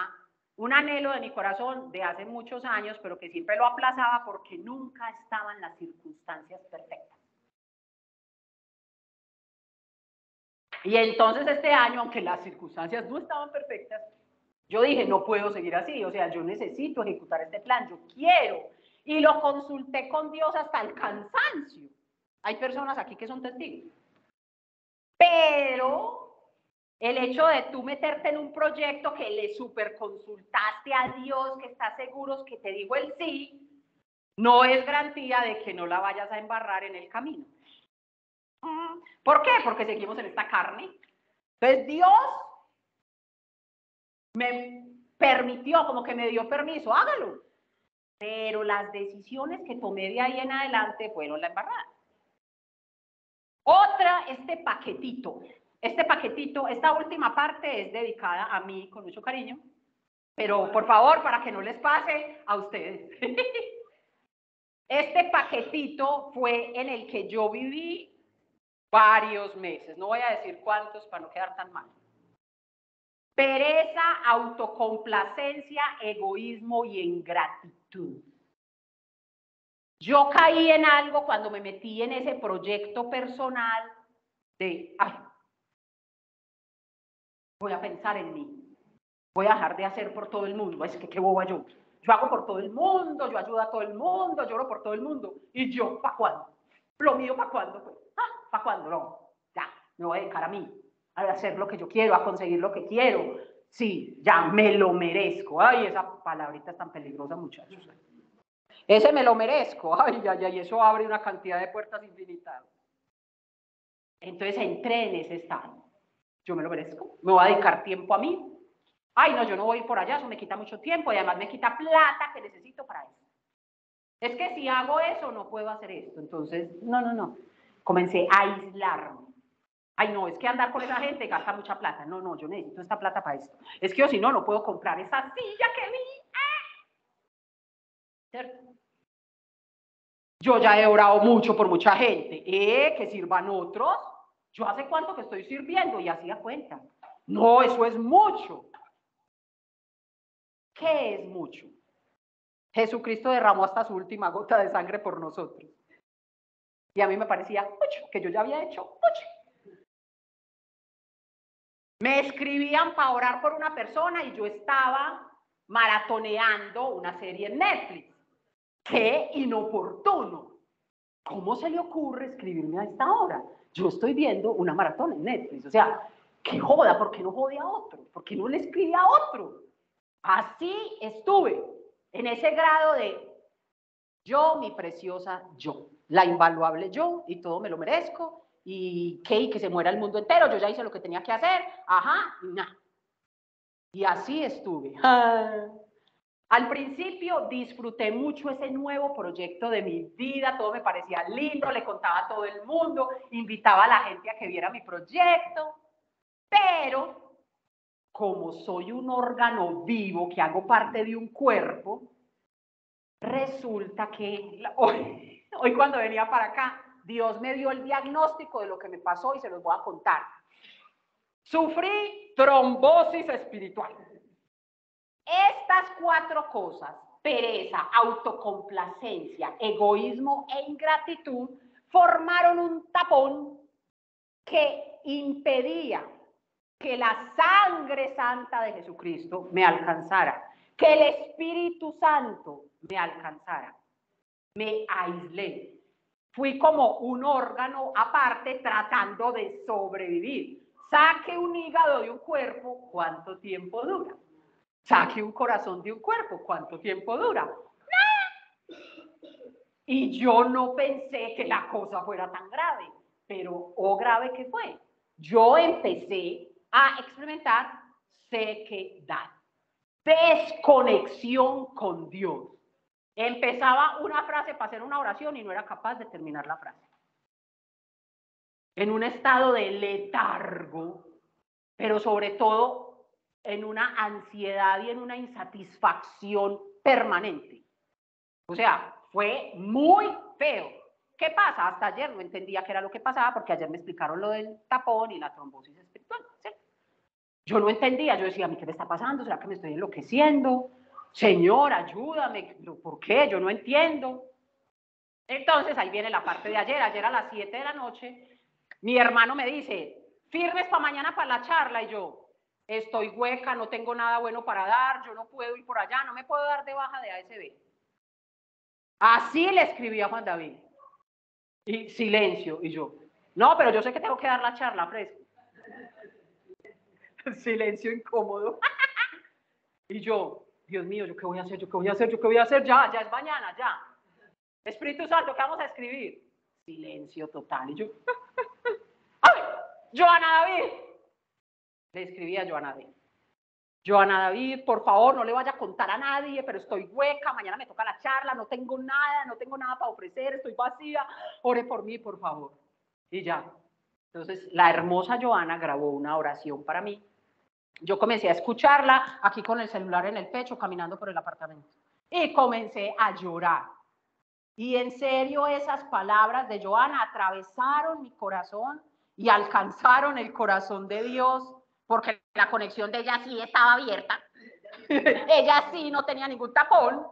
un anhelo de mi corazón de hace muchos años, pero que siempre lo aplazaba porque nunca estaban las circunstancias perfectas. Y entonces este año, aunque las circunstancias no estaban perfectas, yo dije, no puedo seguir así, o sea, yo necesito ejecutar este plan, yo quiero. Y lo consulté con Dios hasta el cansancio. Hay personas aquí que son testigos. Pero El hecho de tú meterte en un proyecto que le superconsultaste a Dios, que estás seguro que te digo el sí, no es garantía de que no la vayas a embarrar en el camino. ¿Por qué? Porque seguimos en esta carne. Entonces Dios me permitió, como que me dio permiso, hágalo. Pero las decisiones que tomé de ahí en adelante fueron la embarrada. Otra, este paquetito, esta última parte es dedicada a mí con mucho cariño, pero por favor, para que no les pase a ustedes. Este paquetito fue en el que yo viví varios meses, no voy a decir cuántos para no quedar tan mal. Pereza, autocomplacencia, egoísmo y ingratitud. Yo caí en algo cuando me metí en ese proyecto personal de, ay, voy a pensar en mí, voy a dejar de hacer por todo el mundo, es que qué boba yo. Yo hago por todo el mundo, yo ayudo a todo el mundo, lloro por todo el mundo. ¿Y yo para cuándo? ¿Lo mío para cuándo? Pues? ¿Para cuándo? No, ya, me voy a dedicar a mí, a hacer lo que yo quiero, a conseguir lo que quiero. Sí, ya me lo merezco. Ay, esa palabrita es tan peligrosa, muchachos. Ese me lo merezco. Ay, ay, ay, eso abre una cantidad de puertas infinitas. Entonces entré en ese estado. Yo me lo merezco, me voy a dedicar tiempo a mí. Ay, no, yo no voy por allá, eso me quita mucho tiempo y además me quita plata que necesito para eso. Es que si hago eso, no puedo hacer esto. Entonces, no. Comencé a aislarme. Ay, no, es que andar con esa gente gasta mucha plata. No, yo necesito esta plata para esto. Es que yo si no, no puedo comprar esa silla que vi. ¿Cierto? Yo ya he orado mucho por mucha gente. Que sirvan otros. Yo hace cuánto que estoy sirviendo y hacía cuenta. No, eso es mucho. ¿Qué es mucho? Jesucristo derramó hasta su última gota de sangre por nosotros. Y a mí me parecía mucho, que yo ya había hecho mucho. Me escribían para orar por una persona y yo estaba maratoneando una serie en Netflix. ¡Qué inoportuno! ¿Cómo se le ocurre escribirme a esta hora? Yo estoy viendo una maratón en Netflix. O sea, qué joda, ¿por qué no jode a otro? ¿Por qué no le escribe a otro? Así estuve, en ese grado de yo, mi preciosa yo, la invaluable yo, y todo me lo merezco, y que se muera el mundo entero, yo ya hice lo que tenía que hacer, ajá, nada. Y así estuve. Al principio disfruté mucho ese nuevo proyecto de mi vida, todo me parecía lindo, le contaba a todo el mundo, invitaba a la gente a que viera mi proyecto, pero como soy un órgano vivo que hago parte de un cuerpo, resulta que hoy cuando venía para acá, Dios me dio el diagnóstico de lo que me pasó y se los voy a contar. Sufrí trombosis espiritual. Estas 4 cosas, pereza, autocomplacencia, egoísmo e ingratitud, formaron un tapón que impedía que la sangre santa de Jesucristo me alcanzara, que el Espíritu Santo me alcanzara. Me aislé. Fui como un órgano aparte tratando de sobrevivir. Saque un hígado de un cuerpo, ¿cuánto tiempo dura? Saque un corazón de un cuerpo, ¿cuánto tiempo dura? Y yo no pensé que la cosa fuera tan grave, pero grave que fue. Yo empecé a experimentar sequedad, desconexión con Dios. Empezaba una frase para hacer una oración y no era capaz de terminar la frase. En un estado de letargo, pero sobre todo en una ansiedad y en una insatisfacción permanente. O sea, fue muy feo. ¿Qué pasa? Hasta ayer no entendía qué era lo que pasaba porque ayer me explicaron lo del tapón y la trombosis espiritual. ¿Sí? Yo no entendía, yo decía, ¿a mí qué me está pasando? ¿Será que me estoy enloqueciendo? Señor, ayúdame. ¿Por qué? Yo no entiendo. Entonces, ahí viene la parte de ayer. Ayer a las 7 de la noche, mi hermano me dice, firmes para mañana para la charla. Y yo, estoy hueca, no tengo nada bueno para dar, yo no puedo ir por allá, no me puedo dar de baja de ASB. Así le escribí a Juan David. Y silencio. Y yo, no, pero yo sé que tengo que dar la charla, fresco. Silencio incómodo. Y yo, Dios mío, ¿yo qué voy a hacer? ¿Yo qué voy a hacer? ¿Yo qué voy a hacer? Ya es mañana, ya. Espíritu Santo, ¿qué vamos a escribir? Silencio total. Y yo, ¡ay! Joana David. Le escribí a Joana David. Joana David, por favor, no le vaya a contar a nadie, pero estoy hueca, mañana me toca la charla, no tengo nada para ofrecer, estoy vacía, ore por mí, por favor. Y ya. Entonces, la hermosa Joana grabó una oración para mí. Yo comencé a escucharla aquí con el celular en el pecho, caminando por el apartamento. Y comencé a llorar. Y en serio, esas palabras de Joana atravesaron mi corazón y alcanzaron el corazón de Dios, porque la conexión de ella sí estaba abierta. Ella sí no tenía ningún tapón.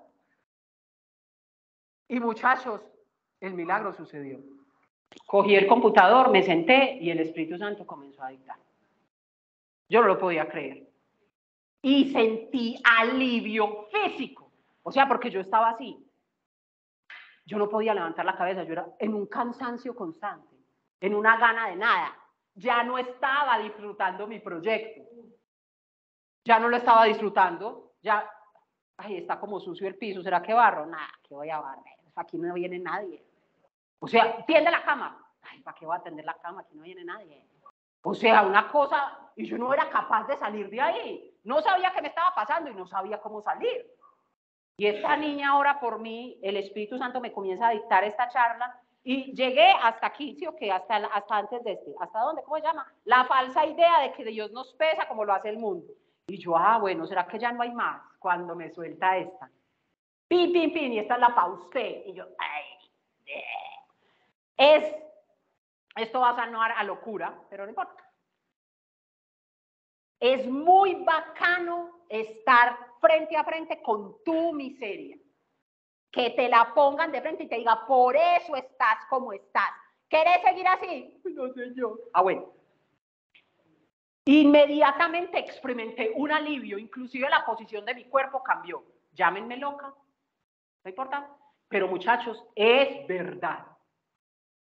Y muchachos, el milagro sucedió. Cogí el computador, me senté y el Espíritu Santo comenzó a dictar. Yo no lo podía creer. Y sentí alivio físico. O sea, porque yo estaba así. Yo no podía levantar la cabeza, yo era en un cansancio constante, en una gana de nada. Ya no estaba disfrutando mi proyecto. Ya no lo estaba disfrutando. Ya, ay, está como sucio el piso, ¿será que barro? Nada, que voy a barrer. Aquí no viene nadie. O sea, tiende la cama. Ay, ¿para qué voy a tender la cama? Aquí no viene nadie. O sea, una cosa, y yo no era capaz de salir de ahí. No sabía qué me estaba pasando y no sabía cómo salir. Y esta niña ora por mí, el Espíritu Santo me comienza a dictar esta charla y llegué hasta aquí, ¿sí o qué? Hasta antes de este. ¿Hasta dónde? ¿Cómo se llama? La falsa idea de que Dios nos pesa como lo hace el mundo. Y yo, bueno, ¿será que ya no hay más? Cuando me suelta esta. Pin, pin, pin, y esta es la pausé. Y yo, ay, esto va a sonar a locura, pero no importa. Es muy bacano estar frente a frente con tu miseria. Que te la pongan de frente y te diga, por eso estás como estás. ¿Querés seguir así? No sé yo. Bueno. Inmediatamente experimenté un alivio, inclusive la posición de mi cuerpo cambió. Llámenme loca, no importa. Pero muchachos, es verdad.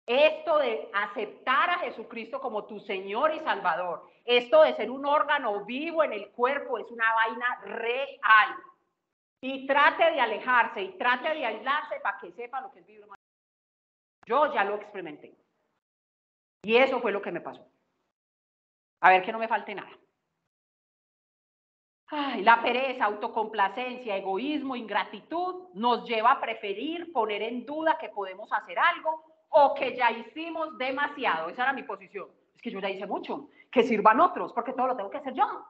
Esto de aceptar a Jesucristo como tu Señor y Salvador, esto de ser un órgano vivo en el cuerpo, es una vaina real. Y trate de alejarse y trate de aislarse para que sepa lo que es vivir. Yo ya lo experimenté. Y eso fue lo que me pasó. A ver que no me falte nada. Ay, la pereza, autocomplacencia, egoísmo, ingratitud nos lleva a preferir poner en duda que podemos hacer algo o que ya hicimos demasiado. Esa era mi posición. Es que yo ya hice mucho. Que sirvan otros, porque todo lo tengo que hacer yo.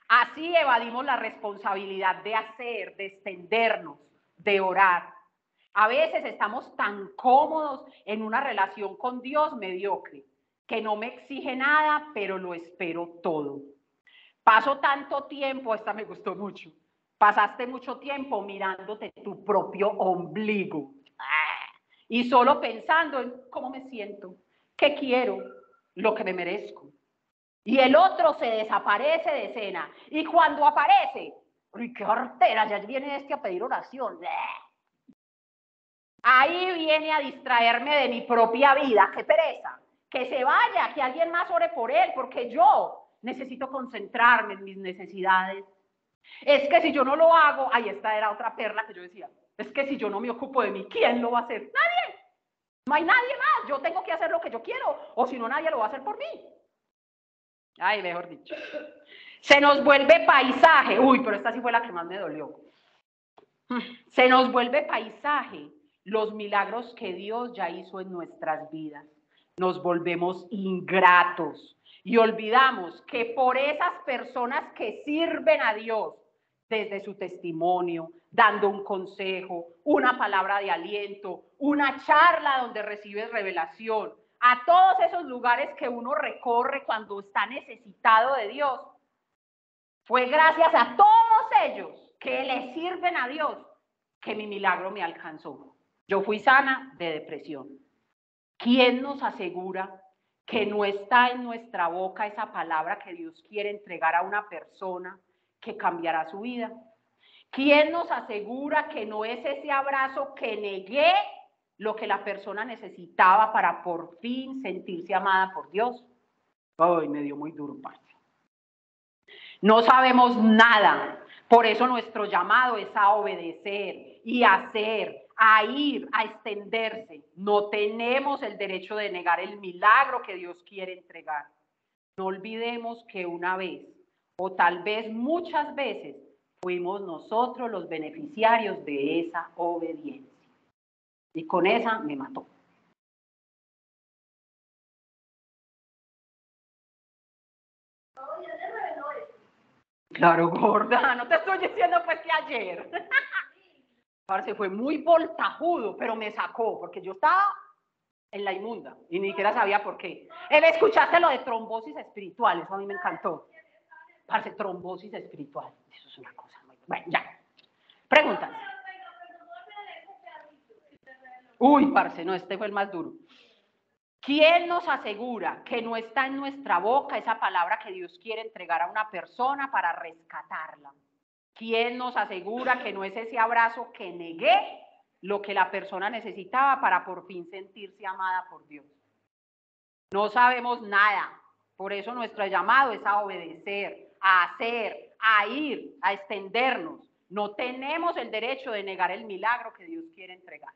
Así evadimos la responsabilidad de hacer, de extendernos, de orar. A veces estamos tan cómodos en una relación con Dios mediocre, que no me exige nada, pero lo espero todo. Paso tanto tiempo, esta me gustó mucho, pasaste mucho tiempo mirándote tu propio ombligo y solo pensando en cómo me siento, qué quiero, lo que me merezco. Y el otro se desaparece de escena. Y cuando aparece, ¡uy, qué hortera! Ya viene este a pedir oración. Ahí viene a distraerme de mi propia vida. ¡Qué pereza! Que se vaya, que alguien más ore por él, porque yo necesito concentrarme en mis necesidades. Es que si yo no lo hago, ahí esta era otra perla que yo decía, es que si yo no me ocupo de mí, ¿quién lo va a hacer? Nadie. No hay nadie más. Yo tengo que hacer lo que yo quiero, o si no, nadie lo va a hacer por mí. Ay, mejor dicho. Se nos vuelve paisaje. Uy, pero esta sí fue la que más me dolió. Se nos vuelve paisaje los milagros que Dios ya hizo en nuestras vidas. Nos volvemos ingratos y olvidamos que por esas personas que sirven a Dios desde su testimonio, dando un consejo, una palabra de aliento, una charla donde recibes revelación, a todos esos lugares que uno recorre cuando está necesitado de Dios, fue gracias a todos ellos que le sirven a Dios que mi milagro me alcanzó. Yo fui sana de depresión. ¿Quién nos asegura que no está en nuestra boca esa palabra que Dios quiere entregar a una persona que cambiará su vida? ¿Quién nos asegura que no es ese abrazo que negué lo que la persona necesitaba para por fin sentirse amada por Dios? Ay, me dio muy duro, parce. No sabemos nada. Por eso nuestro llamado es a obedecer y a hacer, a ir, a extenderse. No tenemos el derecho de negar el milagro que Dios quiere entregar. No olvidemos que una vez, o tal vez muchas veces, fuimos nosotros los beneficiarios de esa obediencia. Y con esa me mató. Claro, gorda, no te estoy diciendo pues que ayer. Parce, fue muy voltajudo, pero me sacó, porque yo estaba en la inmunda y ni siquiera sabía por qué. Escuchaste lo de trombosis espiritual, eso a mí me encantó. Parce, trombosis espiritual, eso es una cosa muy... Bueno, ya. Preguntas. Uy, parce, no, este fue el más duro. ¿Quién nos asegura que no está en nuestra boca esa palabra que Dios quiere entregar a una persona para rescatarla? ¿Quién nos asegura que no es ese abrazo que negué lo que la persona necesitaba para por fin sentirse amada por Dios? No sabemos nada. Por eso nuestro llamado es a obedecer, a hacer, a ir, a extendernos. No tenemos el derecho de negar el milagro que Dios quiere entregar.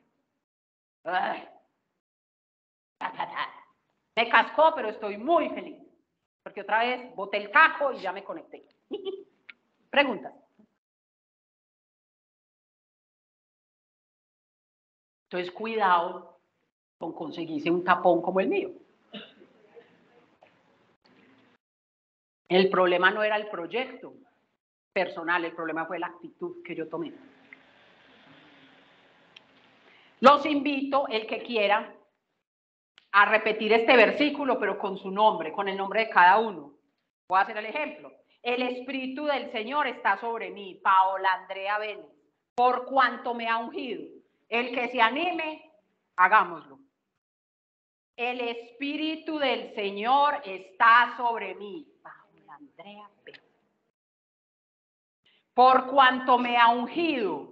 Me cascó, pero estoy muy feliz. Porque otra vez boté el caco y ya me conecté. Preguntas. Entonces, cuidado con conseguirse un tapón como el mío. El problema no era el proyecto personal, el problema fue la actitud que yo tomé. Los invito, el que quiera, a repetir este versículo, pero con su nombre, con el nombre de cada uno. Voy a hacer el ejemplo. El Espíritu del Señor está sobre mí, Paola Andrea Vélez, por cuanto me ha ungido. El que se anime, hagámoslo. El Espíritu del Señor está sobre mí, Paola Andrea Vélez, por cuanto me ha ungido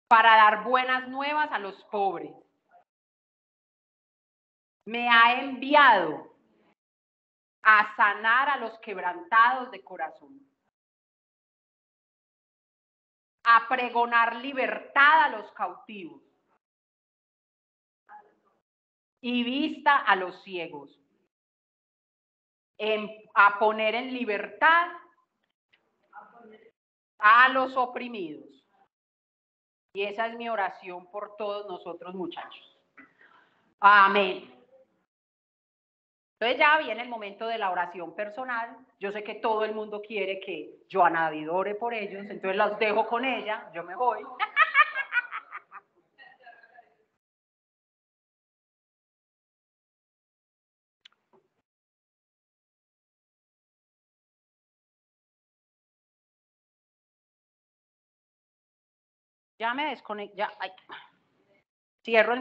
para dar buenas nuevas a los pobres. Me ha enviado a sanar a los quebrantados de corazón, a pregonar libertad a los cautivos y vista a los ciegos, a poner en libertad a los oprimidos. Y esa es mi oración por todos nosotros, muchachos. Amén. Entonces ya viene el momento de la oración personal. Yo sé que todo el mundo quiere que Joana David ore por ellos, entonces los dejo con ella, yo me voy. Ya me desconecto, ya, ay. Cierro el